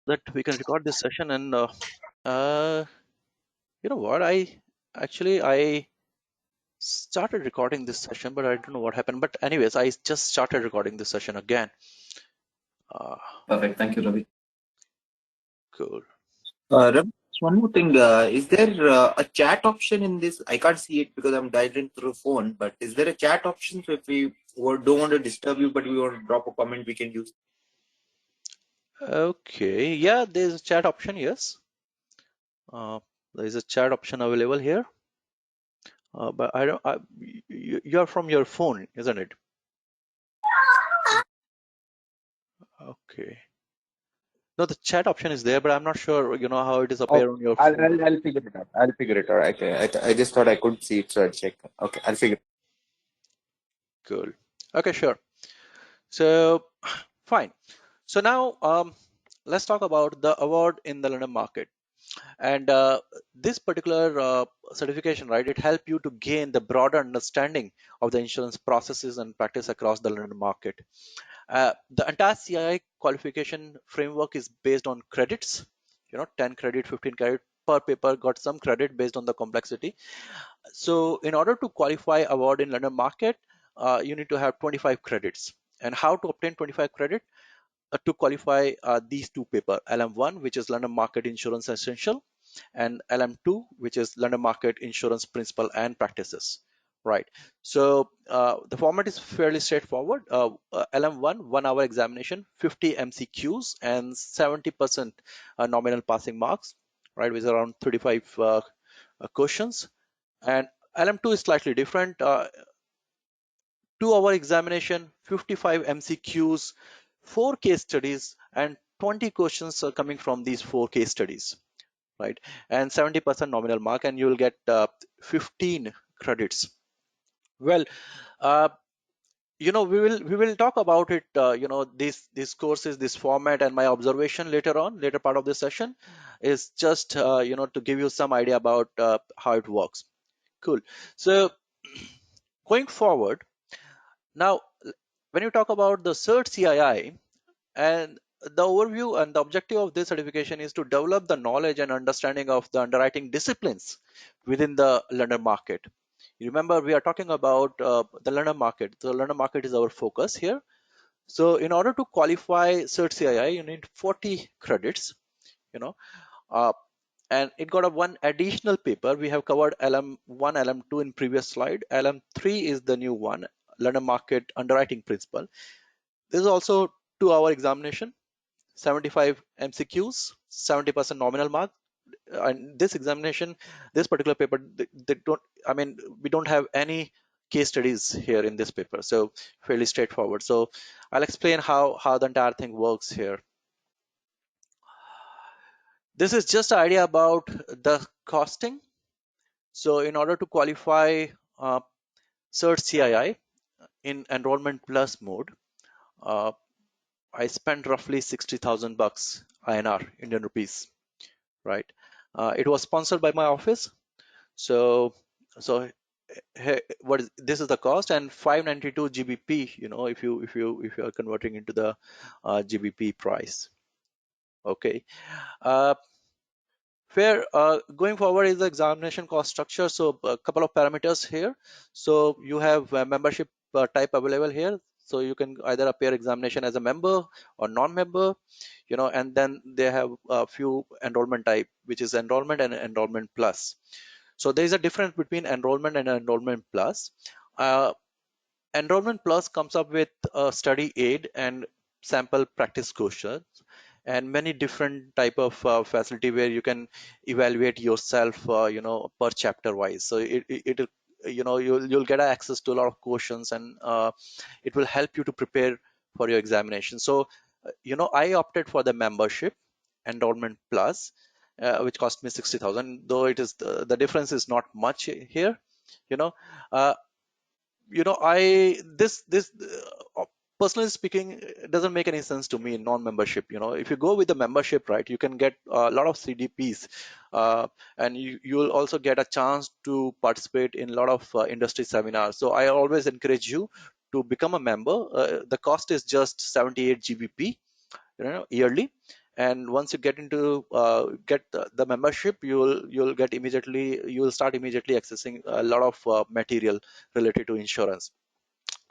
that we can record this session. And uh, you know what, I started recording this session, but I don't know what happened. But anyways, I just started recording this session again. uh, Perfect. Thank you, Ravi. cool. Ravi, one more thing. Is there a chat option in this? I can't see it because I'm dialed in through phone, but is there a chat option? So if we don't want to disturb you, but we want to drop a comment, we can use. Okay, yeah, there's a chat option. Yes, uh, there is a chat option available here, but I don't you're from your phone, isn't it? Okay. No, the chat option is there, but I'm not sure, how it is appear on your phone. I'll figure it out. I'll figure it out. Okay, I just thought I could see it, so I'll check. Okay, I'll figure. Cool. Okay, sure. So, fine. So now, let's talk about the award in the London market. And this particular certification, right, it helps you to gain the broader understanding of the insurance processes and practice across the London market. The entire CII qualification framework is based on credits, 10 credit, 15 credit per paper, got some credit based on the complexity. So in order to qualify award in London market, you need to have 25 credits. And how to obtain 25 credit? To qualify these two paper, LM1, which is London Market Insurance Essential, and LM2, which is London Market Insurance Principle and Practices. Right. So the format is fairly straightforward. LM1, 1 hour examination, 50 MCQs, and 70% nominal passing marks. Right, with around 35 questions. And LM2 is slightly different. 2 hour examination, 55 MCQs, 4 case studies, and 20 questions are coming from these 4 case studies, right? And 70% nominal mark, and you will get 15 credits. Well, uh, we will talk about it. These courses, this format, and my observation later part of this session is just to give you some idea about how it works. Cool. So going forward. Now, when you talk about the Cert CII, and the overview and the objective of this certification is to develop the knowledge and understanding of the underwriting disciplines within the London market. You remember, we are talking about the London market. The London market is our focus here. So in order to qualify Cert CII, you need 40 credits, you know, uh, and it got a one additional paper. We have covered LM1, LM2 in previous slide. LM3 is the new one, London Market Underwriting Principle. This is also 2 hour examination, 75 MCQs, 70% nominal mark. And this examination, this particular paper, they don't, I mean, we don't have any case studies here in this paper. So fairly straightforward. So I'll explain how the entire thing works here. This is just an idea about the costing. So in order to qualify Cert CII in enrollment plus mode, uh, I spent roughly 60,000 bucks INR, Indian rupees, right? It was sponsored by my office. So what is this is the cost, and 592 GBP, if you are converting into the GBP price. Okay. Uh, Fair. Going forward is the examination cost structure. So a couple of parameters here. So you have a membership type available here. So you can either appear examination as a member or non-member, and then they have a few enrollment type, which is enrollment and enrollment plus. So there is a difference between enrollment and enrollment plus. Uh, Enrollment plus comes up with a study aid and sample practice questions and many different type of facility where you can evaluate yourself, per chapter wise. So you'll get access to a lot of questions, and it will help you to prepare for your examination. So I opted for the membership enrollment plus, which cost me 60,000, though it is the difference is not much here. you know uh, I this personally speaking, it doesn't make any sense to me in non-membership. If you go with the membership, right, you can get a lot of CDPs, and you'll also get a chance to participate in a lot of industry seminars. So I always encourage you to become a member. The cost is just 78 GBP, yearly, and once you get into get the membership, you'll get immediately, you'll start immediately accessing a lot of material related to insurance.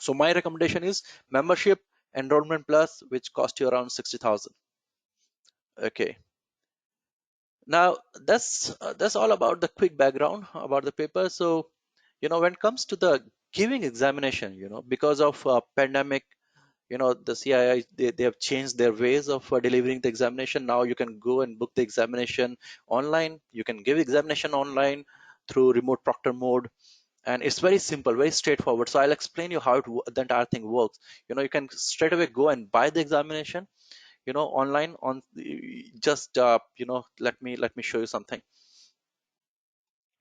So my recommendation is membership, enrollment plus, which cost you around 60,000. Okay. Now that's all about the quick background about the paper. So when it comes to the giving examination, because of pandemic, the CII, they have changed their ways of delivering the examination. Now you can go and book the examination online. You can give examination online through remote proctor mode, and it's very simple, very straightforward. So I'll explain you how the entire thing works. You can straight away go and buy the examination online on just let me show you something.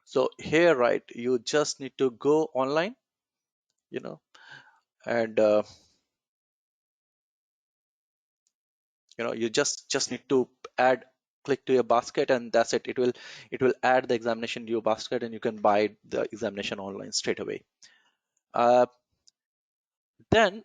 So here, right, you just need to go online, you know and you just need to add, click to your basket, and that's it. It will add the examination to your basket, and you can buy the examination online straight away. uh, then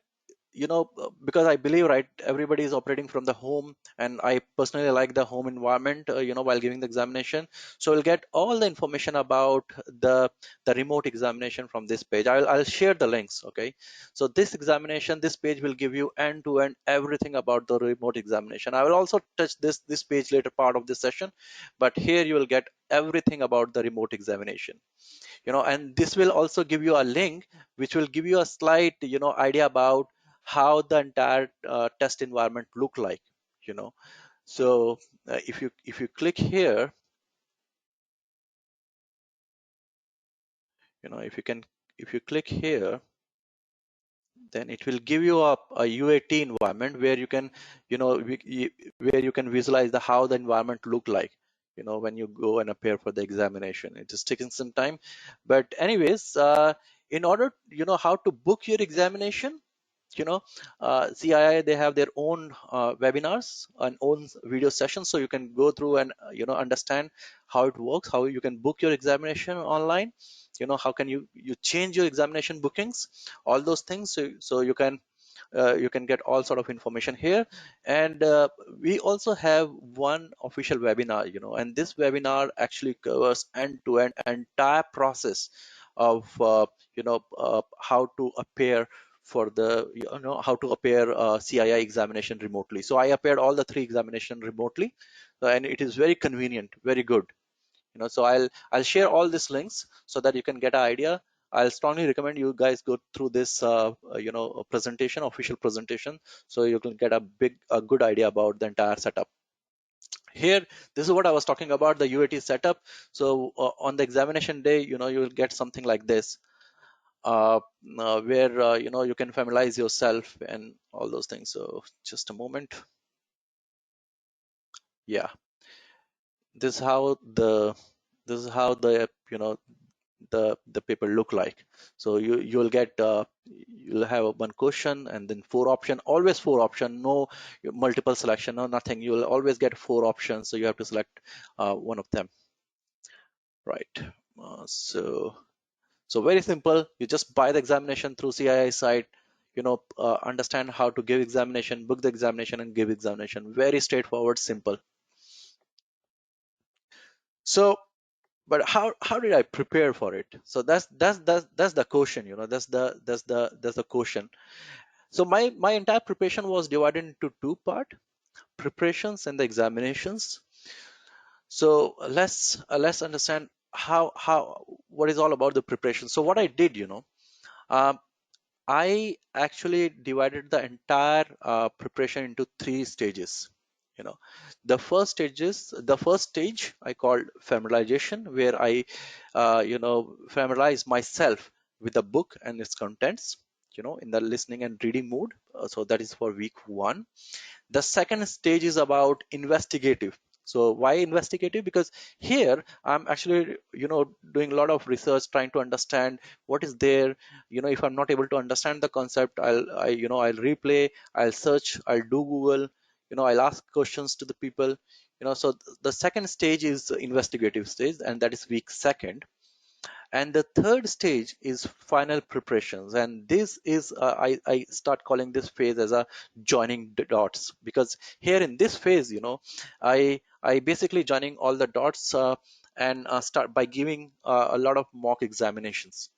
because I believe, right, everybody is operating from the home, and I personally like the home environment while giving the examination. So we'll get all the information about the remote examination from this page. I'll share the links. Okay, so this examination, this page will give you end to end everything about the remote examination. I will also touch this page later part of this session, but here you will get everything about the remote examination. And this will also give you a link which will give you a slight idea about how the entire test environment look like. you know so if you click here, if you can, if you click here, then it will give you a UAT environment where you can where you can visualize how the environment look like when you go and appear for the examination. It is taking some time, but anyways, in order how to book your examination, CII, they have their own webinars and own video sessions, so you can go through and understand how it works, how you can book your examination online. How can you change your examination bookings, all those things. So you can get all sort of information here. And we also have one official webinar, and this webinar actually covers end to end entire process of how to appear for the how to appear CII examination remotely. So I appeared all the three examination remotely, and it is very convenient, very good. So I'll share all these links so that you can get an idea. I'll strongly recommend you guys go through this presentation, official presentation, so you can get a good idea about the entire setup. Here, this is what I was talking about, the UAT setup. So on the examination day, you'll get something like this, uh, where you can familiarize yourself and all those things. So just a moment. Yeah, this is how the this is how the the paper look like. So you'll get you'll have one question and then four option, always four option, no multiple selection, no nothing. You'll always get four options, so you have to select one of them, right? So very simple. You just buy the examination through CII site, understand how to give examination, book the examination, and give examination. Very straightforward, simple. So but how did I prepare for it? So that's the question. That's the question. So my entire preparation was divided into two part: preparations and the examinations. So let's understand how what is all about the preparation. So what I did, um, I actually divided the entire preparation into three stages. You know, the first stage I called familiarization, where I, familiarize myself with the book and its contents, in the listening and reading mode. So that is for week one. The second stage is about investigative. So why investigative? Because here I'm actually doing a lot of research, trying to understand what is there. If I'm not able to understand the concept, I'll replay, I'll search, I'll do Google, I'll ask questions to the people. So the second stage is investigative stage, and that is week second. And the third stage is final preparations, and this is I start calling this phase as a joining the dots, because here in this phase, I basically joining all the dots, and start by giving a lot of mock examinations.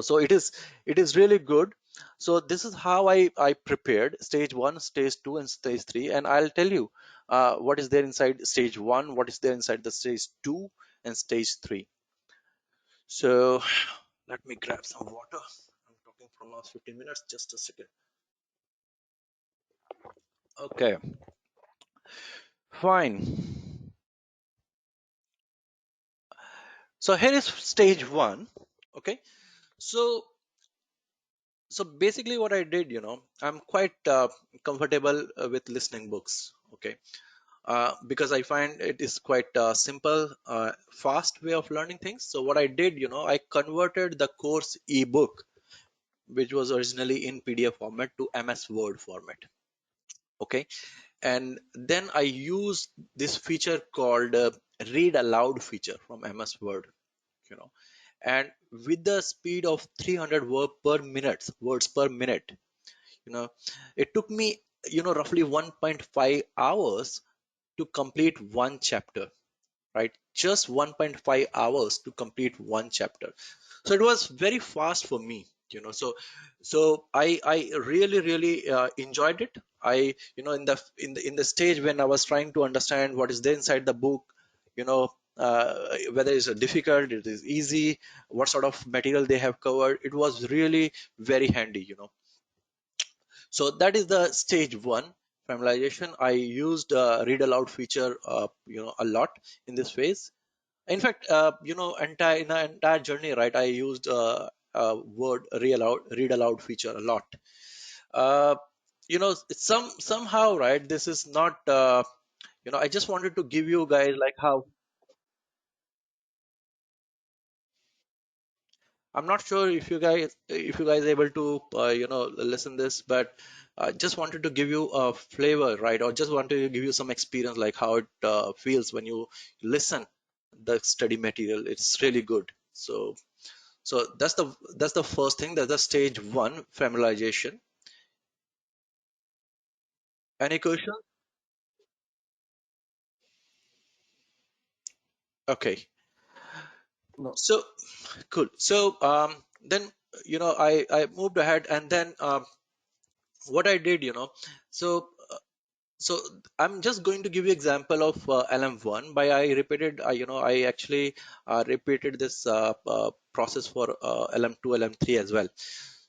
So it is really good. So this is how I prepared stage 1, stage 2, and stage 3, and I'll tell you what is there inside stage 1, what is there inside the stage 2 and stage 3. So let me grab some water. I'm talking for last 15 minutes. Just a second. Okay, fine. So here is stage 1. Okay. So basically what I did, I'm quite comfortable with listening books. Okay. Because I find it is quite simple, fast way of learning things. So what I did, I converted the course ebook, which was originally in PDF format, to MS Word format. Okay. And then I used this feature called read aloud feature from MS Word, you know, and with the speed of 300 words per minute, you know, it took me, roughly 1.5 hours to complete one chapter, right? Just 1.5 hours to complete one chapter. So it was very fast for me, so I really really enjoyed it. I in the stage when I was trying to understand what is there inside the book, whether it's difficult, it is easy, what sort of material they have covered, it was really very handy. So that is the stage 1 familiarization. I used read aloud feature a lot in this phase. In fact, entire in the entire journey, right, I used word read aloud feature a lot. uh, somehow, right, this is not I just wanted to give you guys like how I'm not sure if you guys able to listen this, but I just wanted to give you a flavor, right, or just wanted to give you some experience like how it feels when you listen the study material. It's really good. So that's the first thing. That's the stage 1 familiarization. Any question? Okay. No. So cool. So then I moved ahead, and then what I did, so so I'm just going to give you example of LM1 by I repeated, I actually repeated this process for LM2, LM3 as well.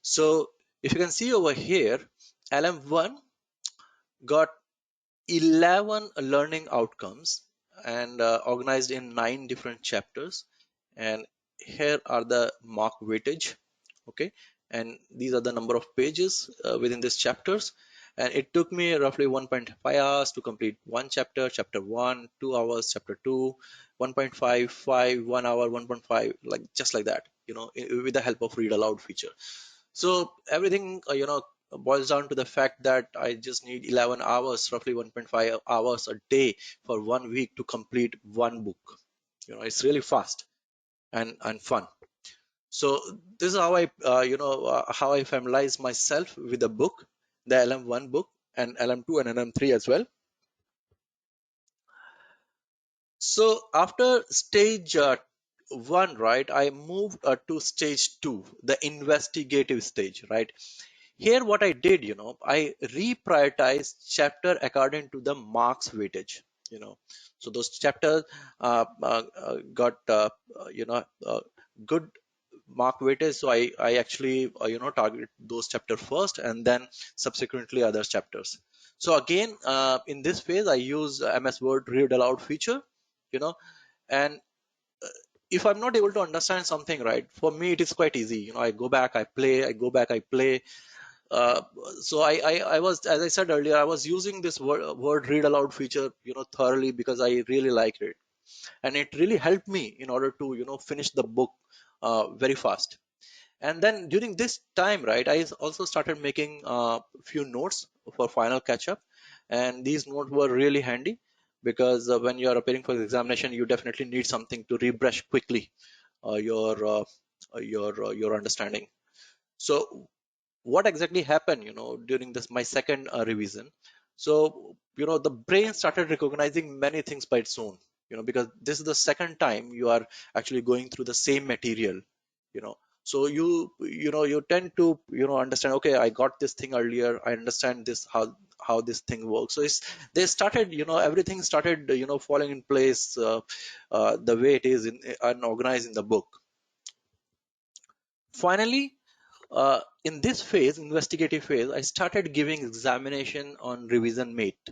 So if you can see over here, LM1 got 11 learning outcomes, and organized in 9 different chapters. And here are the mark weightage. Okay. And these are the number of pages within these chapters. And it took me roughly 1.5 hours to complete one chapter, chapter 1, 2 hours, chapter 2, 1.5, 5, 1 hour, 1.5, like just like that, with the help of read aloud feature. So everything, boils down to the fact that I just need 11 hours, roughly 1.5 hours a day for 1 week to complete one book. It's really fast and fun. So this is how I familiarize myself with the book, the LM1 book, and LM2 and LM3 as well. So after stage 1, right, I moved to stage 2, the investigative stage, right? Here, what I did, I reprioritized chapter according to the marks weightage. You know, so those chapters got good mark weightage. So I actually target those chapters first, and then subsequently other chapters. So again, in this phase, I use MS Word read aloud feature. You know, and if I'm not able to understand something, right, for me it is quite easy. I go back, I play, I go back, I play. uh, so I was, as I said earlier, I was using this word read aloud feature, thoroughly, because I really liked it, and it really helped me in order to finish the book very fast. And then during this time, right, I also started making a few notes for final catch up, and these notes were really handy because when you are appearing for the examination, you definitely need something to rebrush quickly. your understanding. So what exactly happened, during this my second revision? So the brain started recognizing many things by its own, because this is the second time you are actually going through the same material, you know so you tend to understand, okay, I got this thing earlier, I understand this, how this thing works. So they started, everything started falling in place, the way it is in and organized in the book. Finally, in this phase, investigative phase, I started giving examination on revision mate,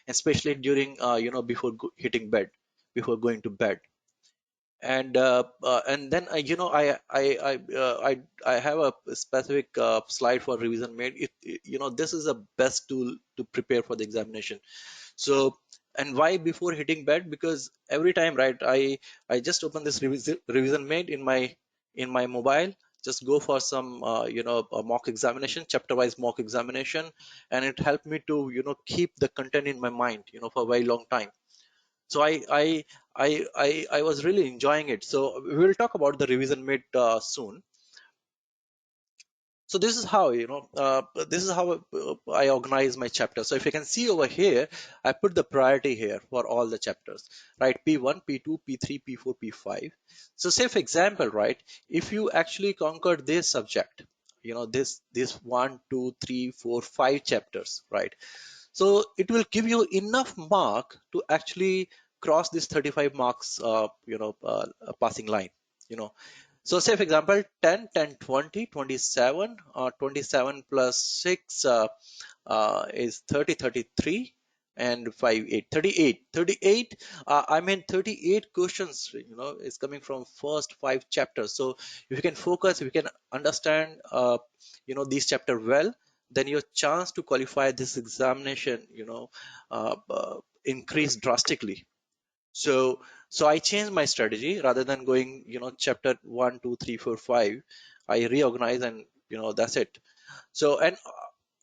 especially during, before hitting bed, before going to bed. And then I have a specific slide for revision mate. This is the best tool to prepare for the examination. So, and why before hitting bed? Because every time, right, I just open this revision mate in my mobile, just go for some a mock examination, chapter wise mock examination, and it helped me to keep the content in my mind for a very long time. So I was really enjoying it. So we will talk about the revision mate soon. So this is how, this is how I organize my chapter. So if you can see over here, I put the priority here for all the chapters, right? P1, P2, P3, P4, P5. So say for example, right, if you actually conquered this subject, this 1, 2, 3, 4, 5 chapters, right? So it will give you enough mark to actually cross this 35 marks, passing line, you know. So say for example, 10, 10, 20, 27, 27 plus 6 is 30, 33, and 5, 8, 38. 38, I mean 38 questions, is coming from first 5 chapters. So if you can focus, if you can understand, these chapter well, then your chance to qualify this examination, increase drastically. So I changed my strategy. Rather than going, chapter 1, 2, 3, 4, 5, I reorganize, and that's it. So, and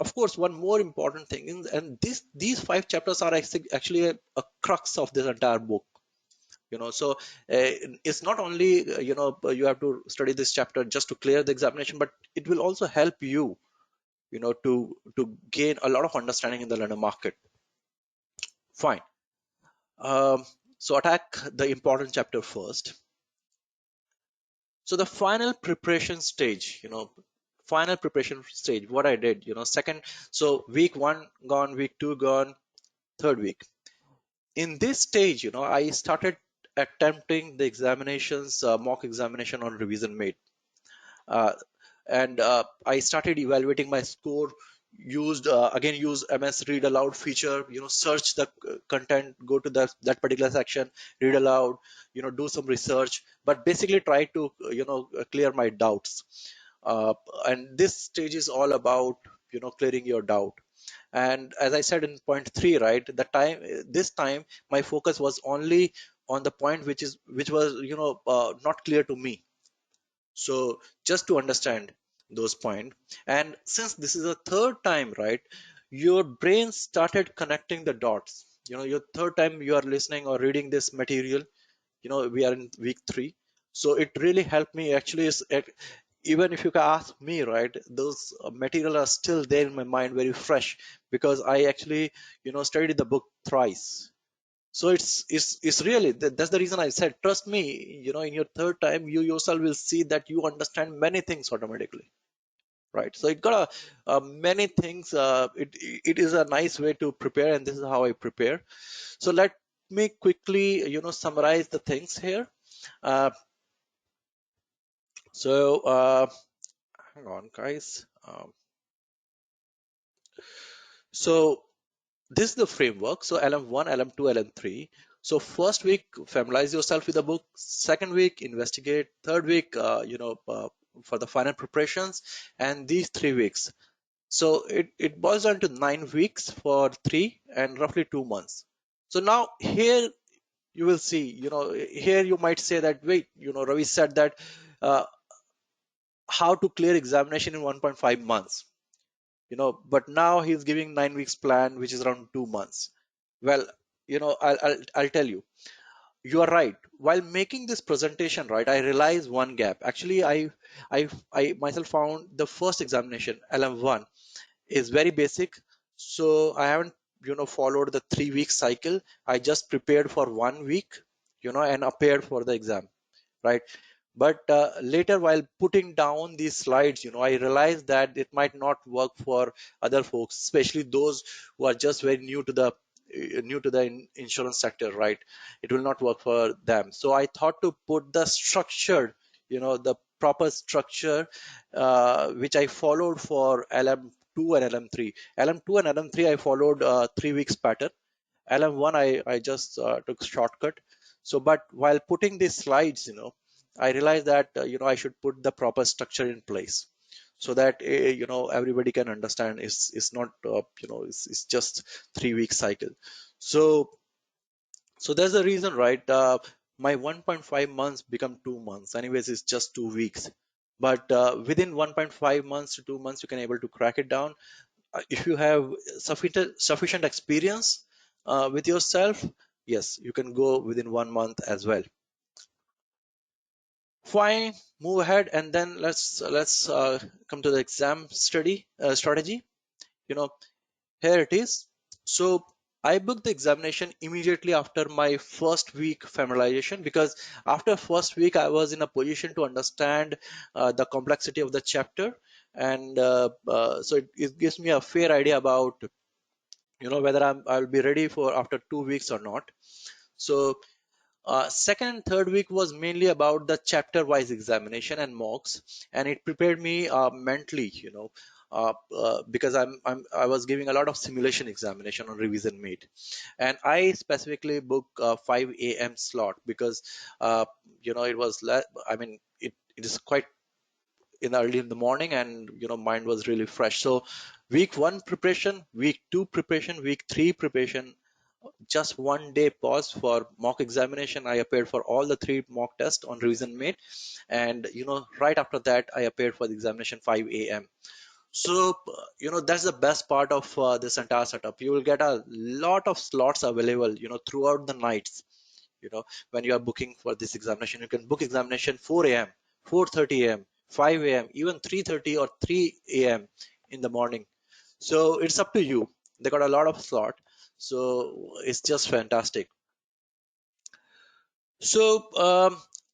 of course, one more important thing is, and these 5 chapters are actually a crux of this entire book. So it's not only you have to study this chapter just to clear the examination, but it will also help you, to gain a lot of understanding in the London market. Fine. Um, so attack the important chapter first. So the final preparation stage, final preparation stage, what I did, second, so week 1 gone, week 2 gone, third week. In this stage, I started attempting the examinations, mock examination on revision mate. Uh, and I started evaluating my score. Use MS read aloud feature. Search the content, go to that particular section, read aloud. Do some research, but basically try to clear my doubts. Uh, and this stage is all about clearing your doubt. And as I said in point 3, right, this time my focus was only on the point which was not clear to me. So just to understand those points. And since this is a third time, right, your brain started connecting the dots. Your third time you are listening or reading this material. We are in week 3. So it really helped me actually. Even if you can ask me, right, those material are still there in my mind, very fresh, because I actually studied the book thrice. So it's really that's the reason I said, trust me, in your third time you yourself will see that you understand many things automatically, right? So it got many things. It is a nice way to prepare, and this is how I prepare. So let me quickly summarize the things here. uh, so hang on, guys. So this is the framework. So LM1, LM2, LM3. So first week, familiarize yourself with the book. Second week, investigate. Third week, for the final preparations. And these 3 weeks. So it boils down to 9 weeks for 3 and roughly 2 months. So now here you will see, here you might say that, wait, Ravi said that uh, how to clear examination in 1.5 months. But now he's giving 9 weeks plan, which is around 2 months. Well, I'll tell you, you are right. While making this presentation, right, I realized one gap. Actually, I myself found the first examination, LM1, is very basic. So I haven't, followed the 3 week cycle. I just prepared for 1 week, and appeared for the exam, right? But later, while putting down these slides, I realized that it might not work for other folks, especially those who are just very new to the insurance sector, right? It will not work for them. So I thought to put the structured, the proper structure, which I followed for LM2 and LM3. LM2 and LM3, I followed 3 weeks pattern. LM1, I just took shortcut. So, but while putting these slides, I realized that, I should put the proper structure in place so that, everybody can understand it's not, it's just 3 week cycle. So, so there's a reason, right? My 1.5 months become 2 months. Anyways, it's just 2 weeks. But within 1.5 months to 2 months, you can able to crack it down. If you have sufficient experience with yourself, yes, you can go within 1 month as well. Fine, move ahead, and then let's come to the exam strategy. You know, here it is. So I booked the examination immediately after my first week familiarization, because after first week I was in a position to understand the complexity of the chapter, and so it gives me a fair idea about, whether I'll be ready for after 2 weeks or not. So second and third week was mainly about the chapter wise examination and mocks, and it prepared me mentally, because I was giving a lot of simulation examination on revision mate, and I specifically booked 5 a.m. slot because it was I mean it is quite in early in the morning, and mind was really fresh. So week one preparation, week two preparation, week three preparation, just 1 day pause for mock examination. I appeared for all the 3 mock tests on revision mate, and right after that I appeared for the examination 5 a.m. So that's the best part of this entire setup. You will get a lot of slots available throughout the nights. When you are booking for this examination, you can book examination 4 a.m., 4:30 a.m., 5 a.m., even 3:30 or 3 a.m. in the morning. So it's up to you. They got a lot of slot, so it's just fantastic. So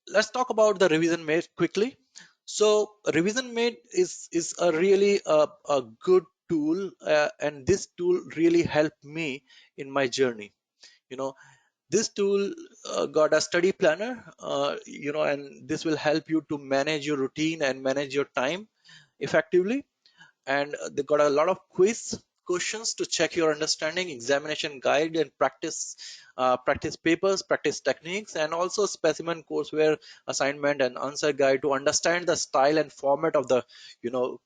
let's talk about the revision mate quickly. So revision mate is a really a good tool, and this tool really helped me in my journey. You know, this tool got a study planner, and this will help you to manage your routine and manage your time effectively. And they got a lot of quiz questions to check your understanding, examination guide, and practice papers, practice techniques, and also specimen courseware assignment and answer guide to understand the style and format of the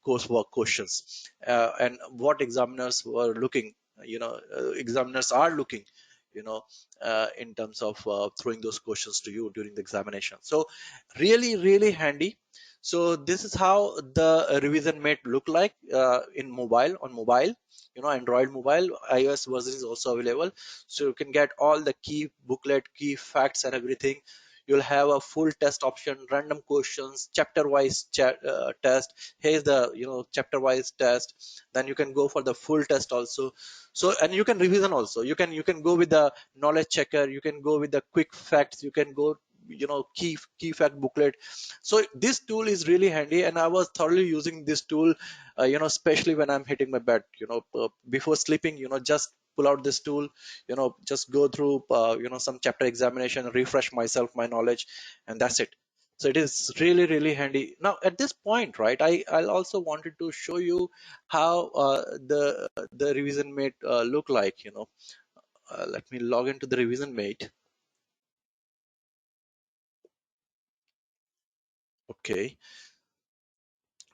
coursework questions, and what examiners were looking, examiners are looking, in terms of throwing those questions to you during the examination. So really handy. So this is how the revision mate look like in mobile, on mobile, Android mobile. iOS version is also available, so you can get all the key booklet, key facts, and everything. You'll have a full test option, random questions, chapter wise test. Here's the chapter wise test. Then you can go for the full test also. So, and you can revision also. You can go with the knowledge checker, you can go with the quick facts, you can go key fact booklet. So this tool is really handy, and I was thoroughly using this tool, especially when I'm hitting my bed, before sleeping, just pull out this tool, just go through some chapter examination, refresh myself, my knowledge, and that's it. So it is really handy. Now at this point, right, I also wanted to show you how the revision mate look like. Let me log into the revision mate. Okay,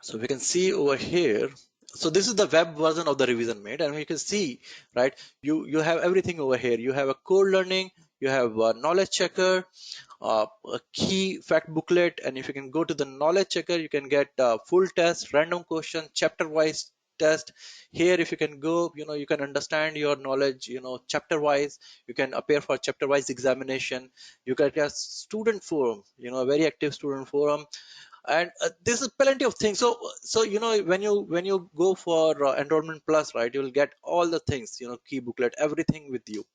so we can see over here. So this is the web version of the revision mate, and we can see, right, you have everything over here. You have a core learning, you have a knowledge checker, a key fact booklet, and if you can go to the knowledge checker, you can get full test, random question, chapter wise test. Here, if you can go, you can understand your knowledge, chapter wise. You can appear for chapter wise examination. You can get student forum, a very active student forum. And this is plenty of things. So when you go for enrollment plus, right, you will get all the things, key booklet, everything with you.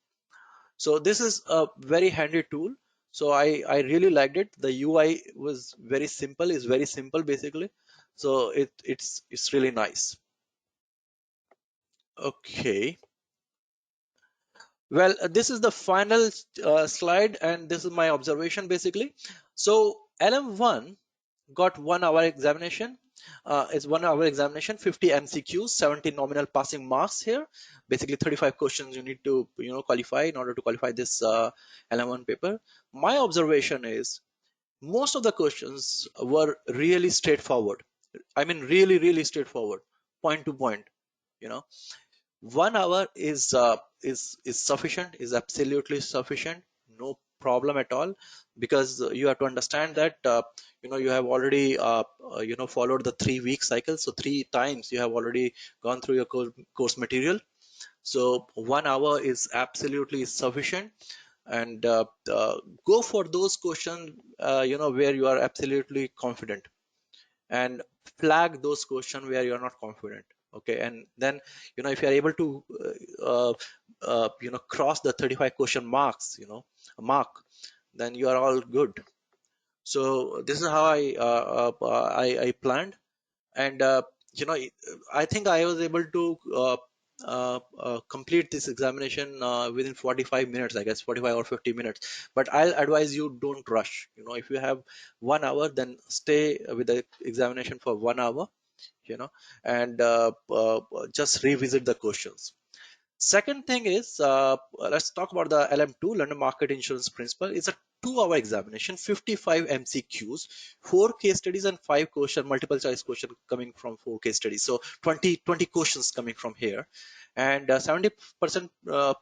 So this is a very handy tool. So I really liked it. The UI was very simple, is very simple basically. So it's really nice. Okay. Well, this is the final slide, and this is my observation basically. So LM1 got 1 hour examination. It's 1 hour examination, 50 MCQs, 70 nominal passing marks here. Basically 35 questions you need to qualify in order to qualify this LM1 paper. My observation is most of the questions were really straightforward. I mean really straightforward, point to point. You know 1 hour is sufficient, is absolutely sufficient, no problem at all, because you have to understand that you have already followed the 3 week cycle. So 3 times you have already gone through your course material. So 1 hour is absolutely sufficient. And go for those questions where you are absolutely confident, and flag those questions where you're not confident. Okay, and then if you're able to cross the 35 question mark, then you are all good. So this is how I planned. And I think I was able to complete this examination within 45 minutes, I guess 45 or 50 minutes. But I'll advise you, don't rush. If you have 1 hour, then stay with the examination for 1 hour, and just revisit the questions. Second thing is, let's talk about the LM2, London Market Insurance Principle. It's a 2 hour examination, 55 MCQs, 4 case studies, and 5 question, multiple choice question coming from 4 case studies. So 20 questions coming from here, and 70%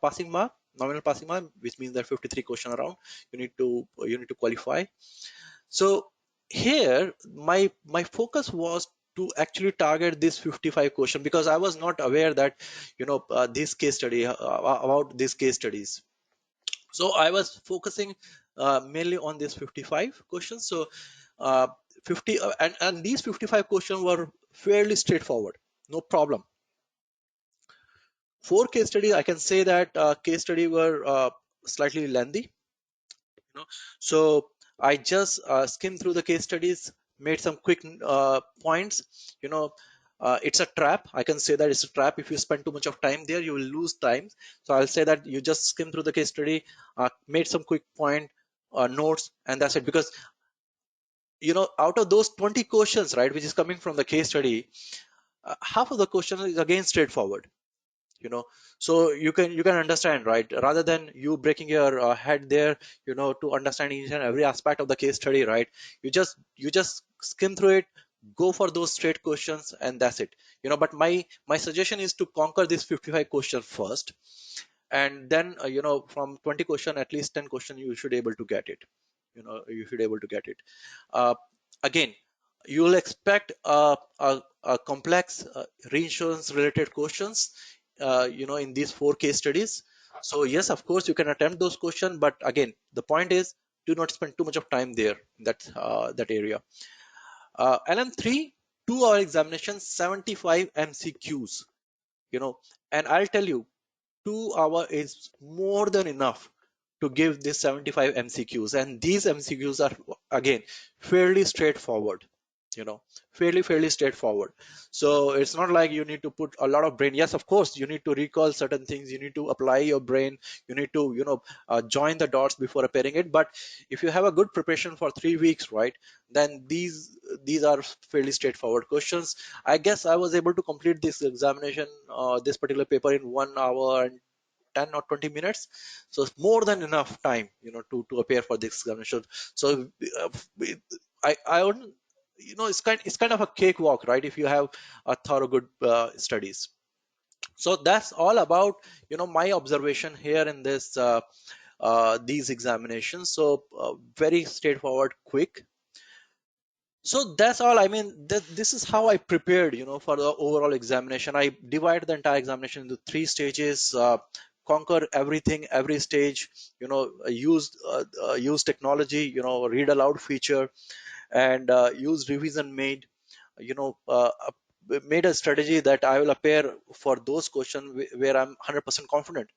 passing mark, nominal passing mark, which means that 53 question around you need to qualify. So here my focus was to actually target this 55 question, because I was not aware that this case study about these case studies. So I was focusing mainly on these 55 questions. So uh, 50 and these 55 questions were fairly straightforward, no problem. 4 case studies, I can say that case study were slightly lengthy. So I just skimmed through the case studies, made some quick points. It's a trap. I can say that it's a trap. If you spend too much of time there, you will lose time. So I'll say that you just skim through the case study, made some quick point notes, and that's it. Because out of those 20 questions, right, which is coming from the case study, half of the question is again straightforward. you know so you can understand, right, rather than you breaking your head there, to understand each and every aspect of the case study, right. You just skim through it, go for those straight questions, and that's it. But my suggestion is to conquer this 55 question first, and then from 20 question, at least 10 question you should able to get it. uh, Again, you will expect a complex reinsurance related questions in these 4 case studies. So yes, of course you can attempt those questions, but again, the point is, do not spend too much of time there in that area. LM3, 2 hour examination, 75 MCQs. And I'll tell you, 2 hour is more than enough to give this 75 MCQs, and these MCQs are again fairly straightforward. you know fairly straightforward. So it's not like you need to put a lot of brain. Yes, of course you need to recall certain things, you need to apply your brain, you need to join the dots before appearing it. But if you have a good preparation for 3 weeks, right, then these are fairly straightforward questions. I guess I was able to complete this examination, this particular paper, in 1 hour and 10 or 20 minutes. So it's more than enough time to appear for this examination. So uh, I wouldn't, it's kind of a cakewalk, right, if you have a thorough good studies. So that's all about my observation here in this these examinations. So very straightforward, quick. So that's all. I mean, this is how I prepared, for the overall examination. I divided the entire examination into 3 stages. Conquer everything, every stage. Use technology. Read aloud feature, and use revision made. You know, made a strategy that I will appear for those questions where I'm 100% confident,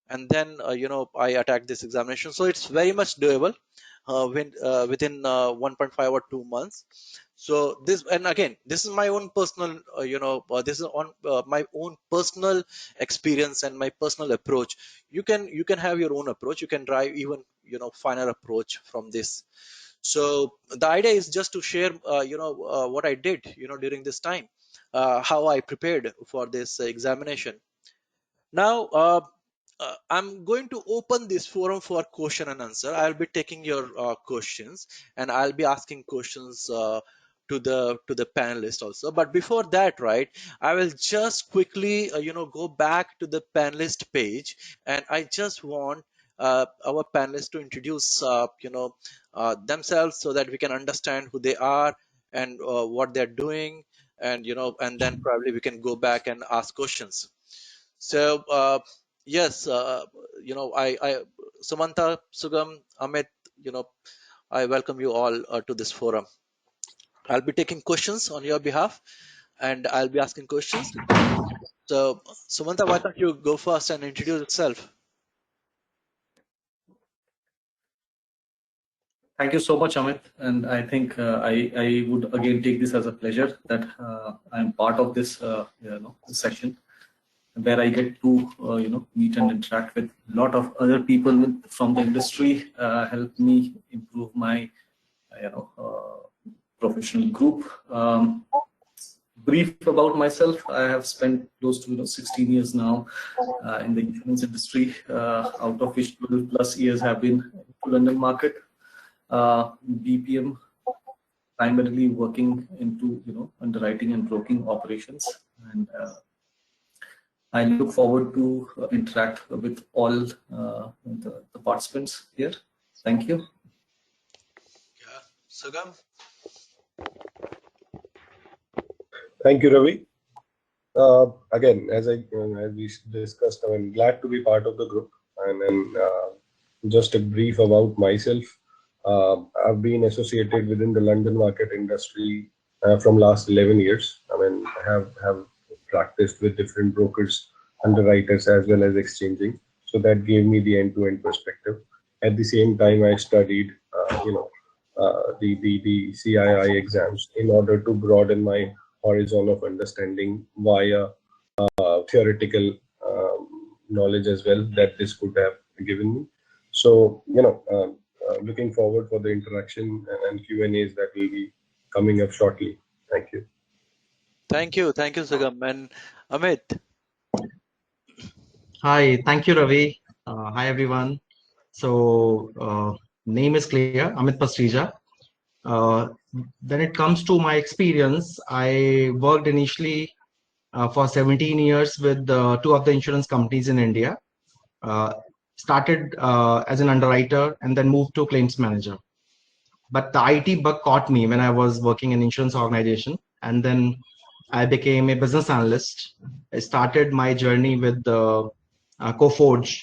and then I attack this examination. So it's very much doable within 1.5 or 2 months. So this, and again, this is my own personal this is on my own personal experience and my personal approach. You can have your own approach. You can drive even finer approach from this. So the idea is just to share what I did during this time, how I prepared for this examination. Now, I'm going to open this forum for question and answer. I'll be taking your questions, and I'll be asking questions to the panelists also. But before that, right, I will just quickly go back to the panelist page, and I just want our panelists to introduce themselves so that we can understand who they are and what they're doing, and and then probably we can go back and ask questions. So yes, I Samantha, Sugam, Amit, you know, I welcome you all to this forum. I'll be taking questions on your behalf, and I'll be asking questions. So Samantha, why don't you go first and introduce yourself? Thank you so much, Amit. And I think I would again take this as a pleasure that I'm part of this this session where I get to meet and interact with a lot of other people from the industry, help me improve my professional group. Brief about myself: I have spent close to 16 years now in the insurance industry, out of which 12 plus years have been in the London market. BPM, primarily working into underwriting and broking operations, and I look forward to interact with all the participants here. Thank you. Yeah, Sugam. Thank you, Ravi. Again, as we discussed, I'm glad to be part of the group. And then just a brief about myself. I've been associated within the London market industry from last 11 years. I mean, I have practiced with different brokers, underwriters, as well as exchanging. So that gave me the end-to-end perspective. At the same time, I studied, the CII exams in order to broaden my horizon of understanding via theoretical knowledge as well that this could have given me. So, looking forward for the interaction and Q&As that will be coming up shortly. Thank you. Thank you, Sugam, and Amit. Hi, thank you, Ravi. Hi, everyone. So, name is clear, Amit Pastrija. When it comes to my experience, I worked initially for 17 years with two of the insurance companies in India. Started as an underwriter and then moved to claims manager. But the IT bug caught me when I was working in insurance organization, and then I became a business analyst. I started my journey with Coforge,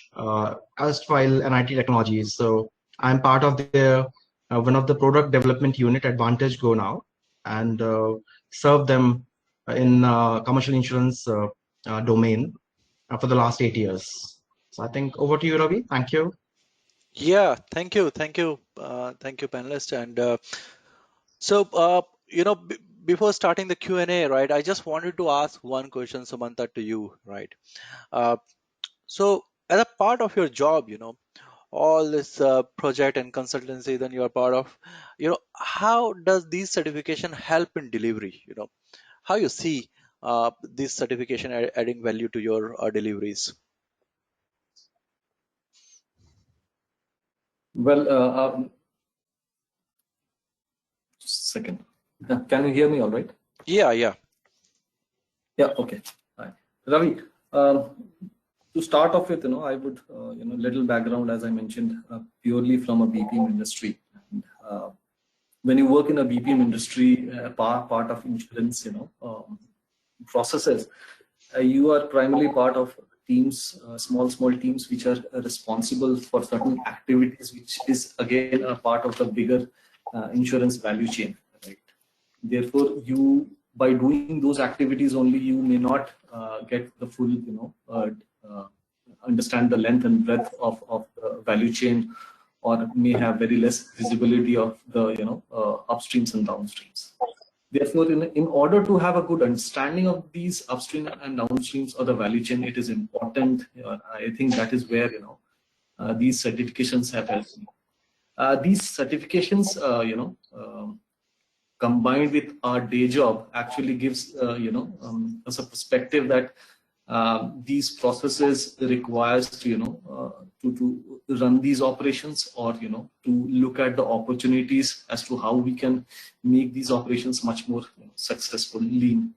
erstwhile NIT Technologies. So I'm part of the one of the product development unit, Advantage Go now, and serve them in commercial insurance domain for the last 8 years. So I think over to you, Ravi. Thank you. Yeah, thank you, panelists, and so before starting the Q&A, right? I just wanted to ask one question, Samantha, to you, right? Uh, So, as a part of your job, all this project and consultancy that you are part of, how does these certification help in delivery? How you see this certification adding value to your deliveries? Well, just a second. Can you hear me all right? Yeah, yeah. Yeah, okay. Hi. Ravi, to start off with, I would, little background, as I mentioned, purely from a BPM industry. And, when you work in a BPM industry, part of insurance, processes, you are primarily part of teams, small teams, which are responsible for certain activities, which is again a part of the bigger insurance value chain, right? Therefore, you, by doing those activities only, you may not get the full, understand the length and breadth of the value chain, or may have very less visibility of the upstreams and downstreams. Therefore, in order to have a good understanding of these upstream and downstreams of the value chain, it is important. I think that is where these certifications have helped me. These certifications, combined with our day job, actually gives us a perspective that these processes requires to run these operations, or to look at the opportunities as to how we can make these operations much more successful, lean.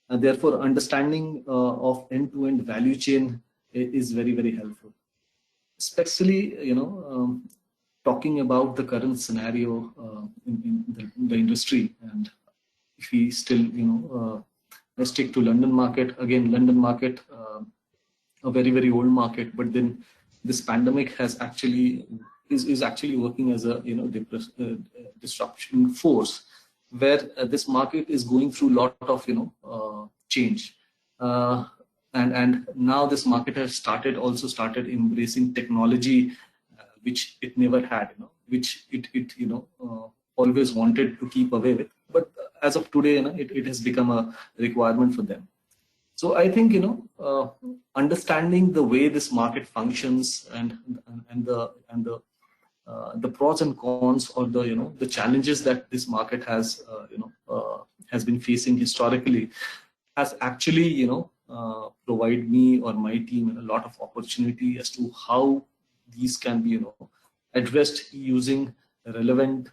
And therefore, understanding of end-to-end value chain is very, very helpful, especially talking about the current scenario in the industry. And if we still let's stick to London market again. London market, a very, very old market, but then this pandemic has actually is actually working as a disruption force, where this market is going through a lot of change, and now this market has also started embracing technology, which it never had, which it always wanted to keep away with, but as of today, it has become a requirement for them. So I think understanding the way this market functions, and the pros and cons, or the challenges that this market has been facing historically, has actually provide me or my team a lot of opportunity as to how these can be addressed using relevant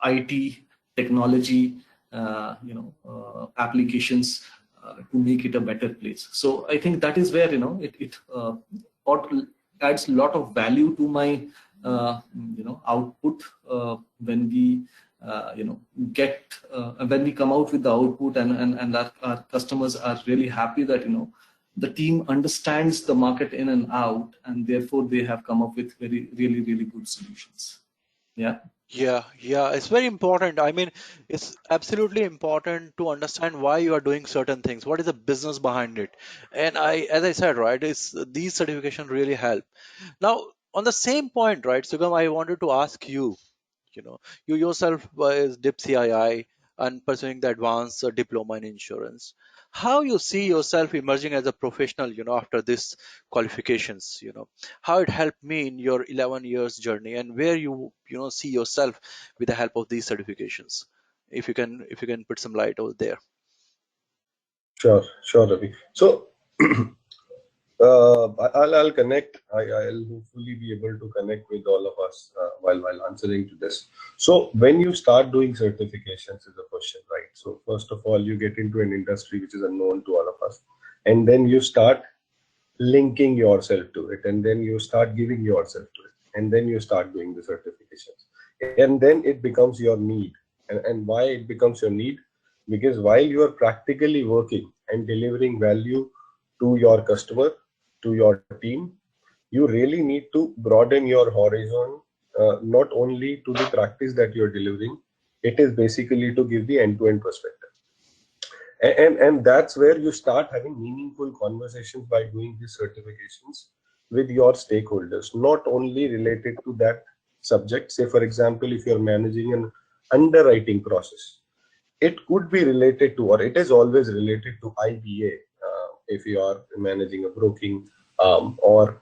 IT technology, applications, to make it a better place. So I think that is where it adds a lot of value to my output when we get when we come out with the output, and our customers are really happy that the team understands the market in and out, and therefore they have come up with really good solutions. Yeah. Yeah, it's very important. I mean, it's absolutely important to understand why you are doing certain things. What is the business behind it? And as I said, right, these certifications really help. Now, on the same point, right, Sugam, I wanted to ask you, you yourself is DIP CII and pursuing the advanced diploma in insurance. How you see yourself emerging as a professional, after this qualifications, how it helped me in your 11 years journey, and where see yourself with the help of these certifications. If you can put some light over there. Sure, Ravi. So I'll connect. I'll hopefully be able to connect with all of us while answering to this. So when you start doing certifications is a question, right? So first of all, you get into an industry which is unknown to all of us, and then you start linking yourself to it, and then you start giving yourself to it, and then you start doing the certifications, and then it becomes your need. And why it becomes your need? Because while you are practically working and delivering value to your customer, to your team, you really need to broaden your horizon, not only to the practice that you're delivering. It is basically to give the end-to-end perspective. And that's where you start having meaningful conversations by doing these certifications with your stakeholders, not only related to that subject. Say, for example, if you're managing an underwriting process, it could be related to, or it is always related to IBA. If you are managing a broking or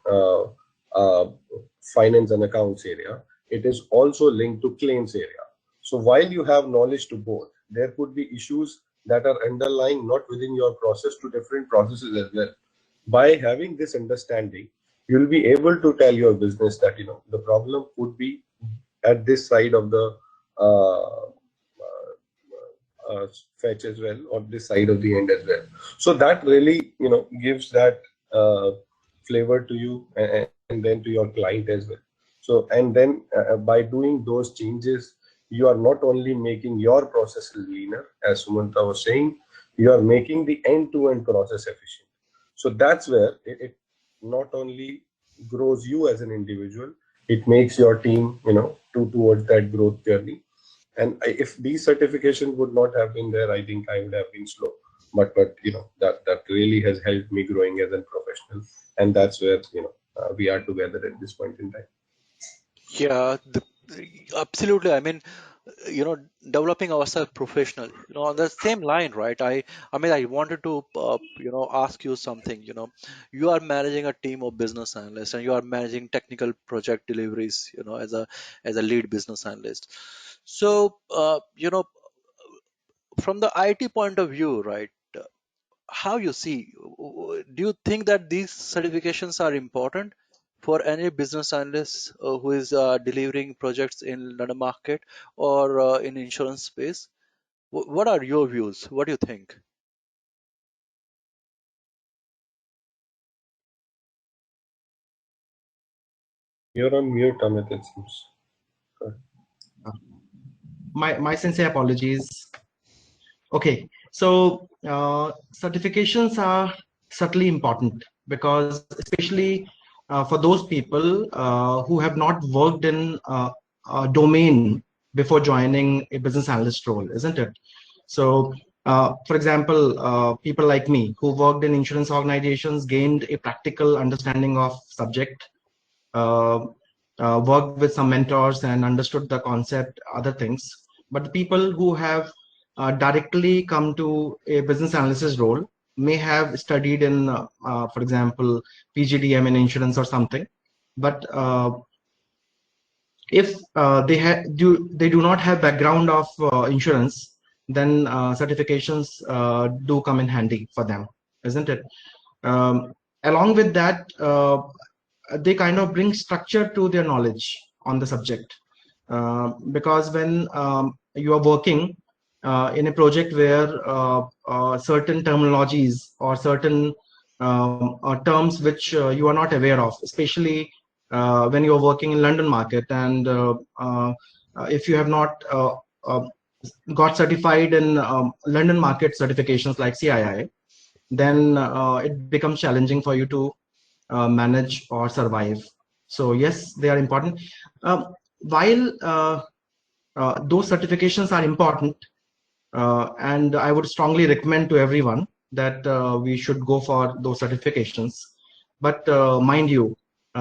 finance and accounts area, it is also linked to claims area. So while you have knowledge to both, there could be issues that are underlying not within your process to different processes as well. By having this understanding, you'll be able to tell your business that the problem could be at this side of the fetch as well, or this side of the end as well. So that really gives that flavor to you, and then to your client as well. So, and then by doing those changes, you are not only making your processes leaner, as Sumanta was saying, you are making the end-to-end process efficient. So that's where it not only grows you as an individual, it makes your team, towards that growth journey. And if these certifications would not have been there, I think I would have been slow. But that really has helped me growing as a professional, and that's where we are together at this point in time. Yeah, absolutely. I mean, developing ourselves professional, on the same line, right? I mean, I wanted to, ask you something. You are managing a team of business analysts, and you are managing technical project deliveries, as a lead business analyst. So, from the IT point of view, right? How you see, do you think that these certifications are important for any business analyst who is delivering projects in London market or in insurance space? What are your views? What do you think? You're on mute, Amit, it seems. My sincere apologies. Okay, so certifications are certainly important because, especially for those people who have not worked in a domain before joining a business analyst role, isn't it? So, for example, people like me who worked in insurance organizations gained a practical understanding of subject, uh, worked with some mentors and understood the concept, other things. But the people who have directly come to a business analysis role may have studied in, for example, PGDM in insurance or something. But if they do not have background of insurance, then certifications do come in handy for them, isn't it? Along with that, they kind of bring structure to their knowledge on the subject. Because when you are working in a project where certain terminologies or certain terms which you are not aware of, especially when you are working in London market, and if you have not uh, got certified in London market certifications like CII, then it becomes challenging for you to manage or survive. So yes, they are important. While those certifications are important, and I would strongly recommend to everyone that we should go for those certifications. But mind you,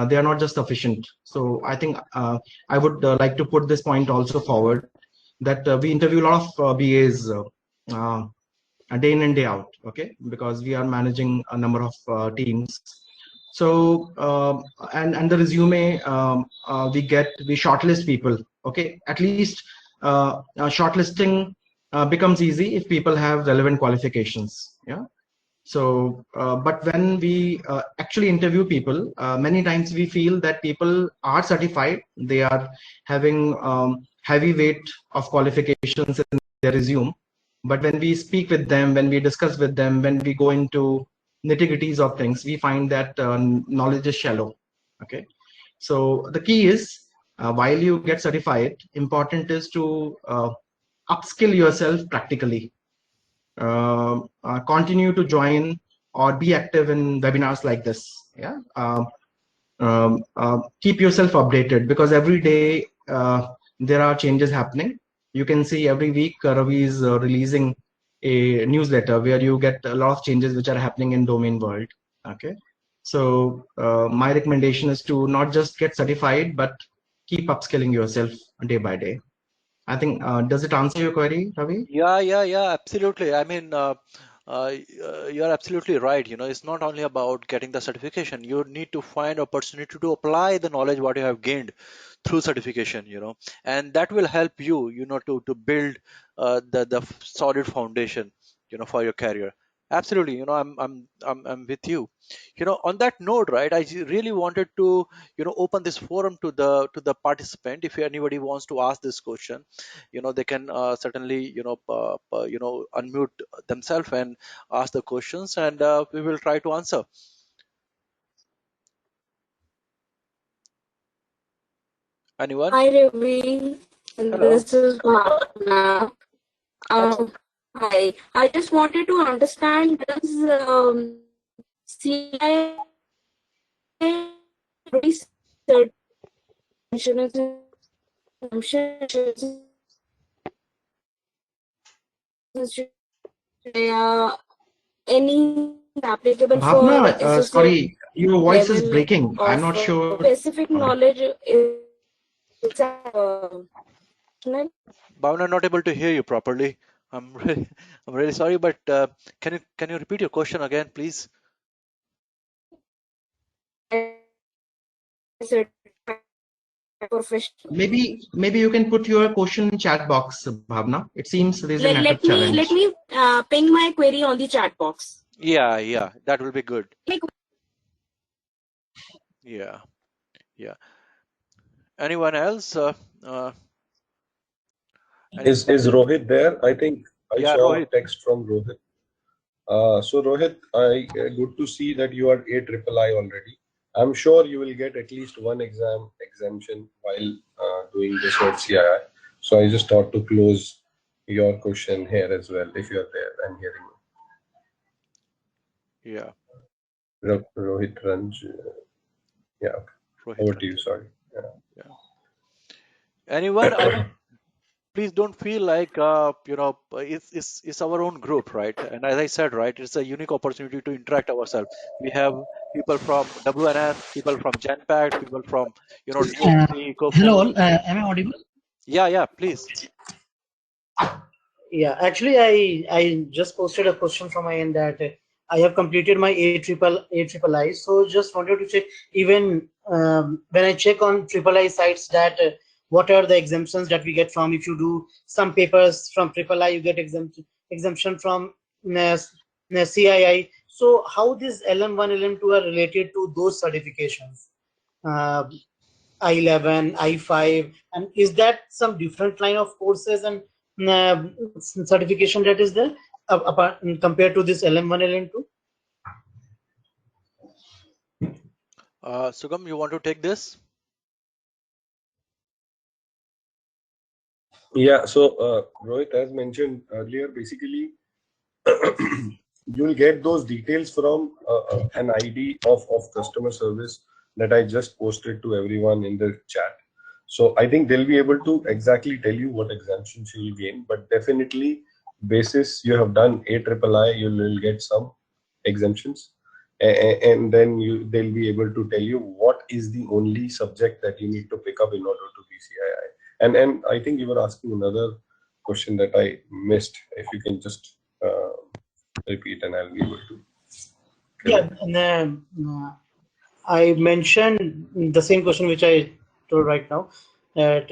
they are not just sufficient. So I think I would like to put this point also forward, that we interview a lot of BAs uh, day in and day out, okay, because we are managing a number of teams. So and the resume we shortlist people, okay. At least shortlisting becomes easy if people have relevant qualifications, yeah. So but when we actually interview people, many times we feel that people are certified, they are having heavy weight of qualifications in their resume. But when we speak with them, when we discuss with them, when we go into nitty-gritties of things, we find that knowledge is shallow, okay. So the key is, while you get certified, important is to upskill yourself practically. Continue to join or be active in webinars like this, yeah. Keep yourself updated, because every day there are changes happening. You can see every week Ravi is releasing a newsletter where you get a lot of changes which are happening in domain world, okay. So my recommendation is to not just get certified, but keep upskilling yourself day by day. I think does it answer your query, Ravi? Yeah, absolutely. I mean, you're absolutely right. It's not only about getting the certification. You need to find opportunity to apply the knowledge what you have gained through certification. And that will help you, to build the solid foundation, for your career. Absolutely. I'm with you. On that note, right? Really wanted to, open this forum to the participant. If anybody wants to ask this question, they can certainly unmute themselves and ask the questions, and we will try to answer. Anyone? Hi, Ravi. Hello. This is Bhavna. Hi. I just wanted to understand does CII research insurance any applicable for Bhavna, associate sorry, your voice is level breaking. I'm of not sure. specific knowledge is Bhavna, not able to hear you properly. I'm really, I'm really sorry, but can you repeat your question again, please? professional. Maybe you can put your question in chat box, Bhavna. It seems there is a network Let challenge. me ping my query on the chat box. Yeah, that will be good. Yeah. Anyone else? Uh, Is anybody? Rohit there? I think I Yeah, saw a Rohit. text from Rohit. So Rohit, good to see that you are AIII already. I'm sure you will get at least one exam exemption while doing the Cert CII. So I just thought to close your question here as well, if you are there and hearing Yeah, me. Rohit Ranj. Yeah, Rohit over to you. Ranjan. Sorry. Yeah. Anyone? Please don't feel like it's our own group, right? And as I said, right, it's a unique opportunity to interact ourselves. We have people from WNS, people from GenPact, people from DXC, Hello, COFO. all. Am I audible? Yeah, please. Yeah, actually, I just posted a question from my end that I have completed my A triple I. So just wanted to check even when I check on triple I sites that what are the exemptions that we get from if you do some papers from triple I, you get exemption from CII. So how this LM1, LM2 are related to those certifications? Uh, I11, I5, and is that some different line of courses and certification that is there apart compared to this LM1, LM2? Sugam, you want to take this? Yeah. So Rohit, as mentioned earlier, basically you'll get those details from an ID of customer service that I just posted to everyone in the chat. So I think they'll be able to exactly tell you what exemptions you will gain, but definitely basis you have done AIII, you will get some exemptions. And then they'll be able to tell you what is the only subject that you need to pick up in order to be CII. And I think you were asking another question that I missed. If you can just repeat, and I'll be able to. Yeah, and I mentioned the same question which I told right now, that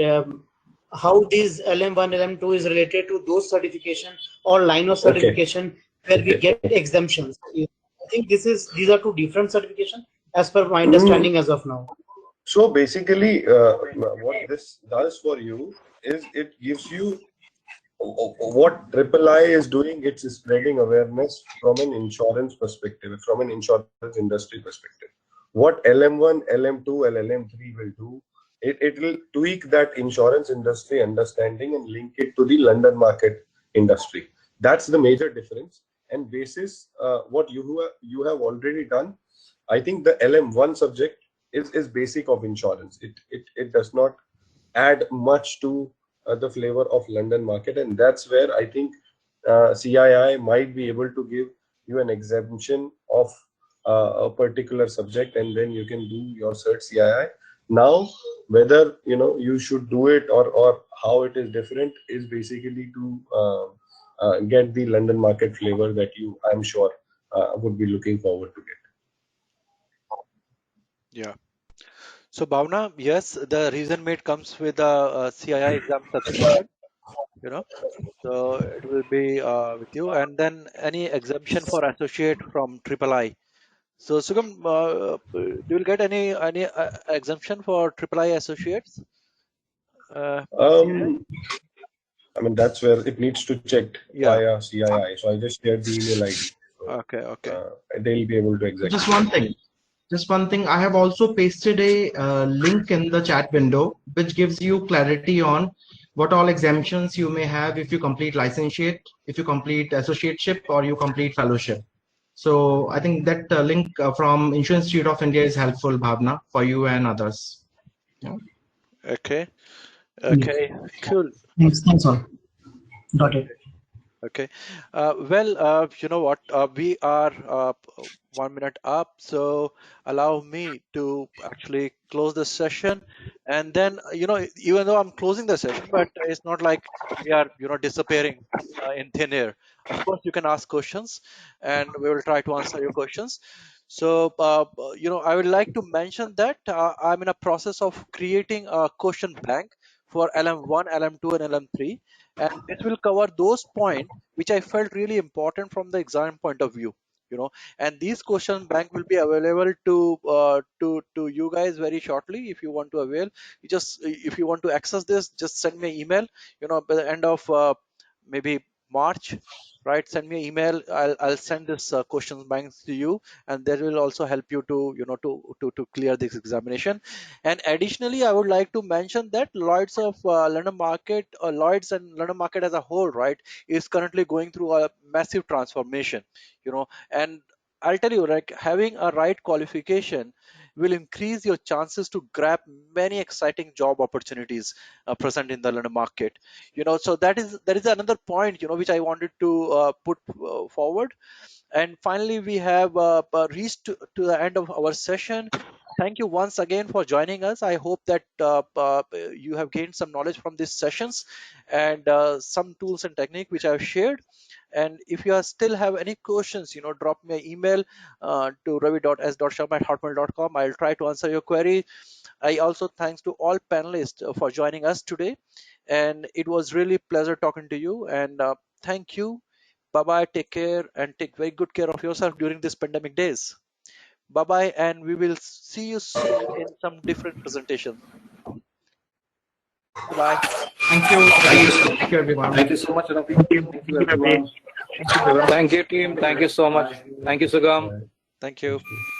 how this LM1, LM2 is related to those certification or line of Okay. certification where we get exemptions. I think these are two different certification as per my understanding as of now. So basically, what this does for you is it gives you what Triple I is doing. It's spreading awareness from an insurance perspective, from an insurance industry perspective. What LM1, LM2, and LM3 will do, it will tweak that insurance industry understanding and link it to the London market industry. That's the major difference. And basis what you have already done, I think the LM1 subject is basic of insurance. It does not add much to the flavor of London market, and that's where I think CII might be able to give you an exemption of a particular subject, and then you can do your Cert CII. Now, whether you should do it or how it is different is basically to get the London market flavor that I'm sure, would be looking forward to get. Yeah. So Bhavna, yes, the reason made comes with a CII exam subscription, you know. So it will be with you, and then any exemption for associate from Triple I. So Sugam, do you get any exemption for Triple I associates in CII? Um, I mean, that's where it needs to check Yeah. via CII. So I just shared the email ID. So Okay. they'll be able to exactly Just tell one you. thing. Just one thing, I have also pasted a link in the chat window, which gives you clarity on what all exemptions you may have if you complete licentiate, if you complete associateship, or you complete fellowship. So I think that link from Insurance Institute of India is helpful, Bhavna, for you and others. Yeah. Okay. Yes. Okay. Cool. Thanks all. Got it. Okay. Okay. Well, you know what? We are 1 minute up, so allow me to actually close the session. And then, even though I'm closing the session, but it's not like we are, disappearing in thin air. Of course, you can ask questions, and we will try to answer your questions. So, I would like to mention that I'm in a process of creating a question bank for LM1, LM2, and LM3, and this will cover those points which I felt really important from the exam point of view. And these question bank will be available to you guys very shortly. If you want to avail, if you want to access this, just send me an email. By the end of maybe March, right? Send me an email. I'll send this questions bank to you, and that will also help you to to clear this examination. And additionally, I would like to mention that Lloyd's and London market as a whole, right, is currently going through a massive transformation. And I'll tell you, like, having a right qualification will increase your chances to grab many exciting job opportunities present in the London market. So that is another point which I wanted to put forward. And finally, we have reached to the end of our session. Thank you once again for joining us. I hope that you have gained some knowledge from these sessions and some tools and technique which I have shared. And if you still have any questions, drop me an email to ravi.s.sharma@hotmail.com. I'll try to answer your query. I also thanks to all panelists for joining us today. And it was really pleasure talking to you. And thank you. Bye bye. Take care and take very good care of yourself during these pandemic days. Bye bye. And we will see you soon in some different presentation. Bye bye. Thank you, Thank you. thank you, everyone. Thank you so much, Ravi. Thank you. Thank you, Thank you, Ravi. everyone. Thank you, Devan. Thank you, team. Thank you so much. Thank you, Sugam. Thank you. Bye.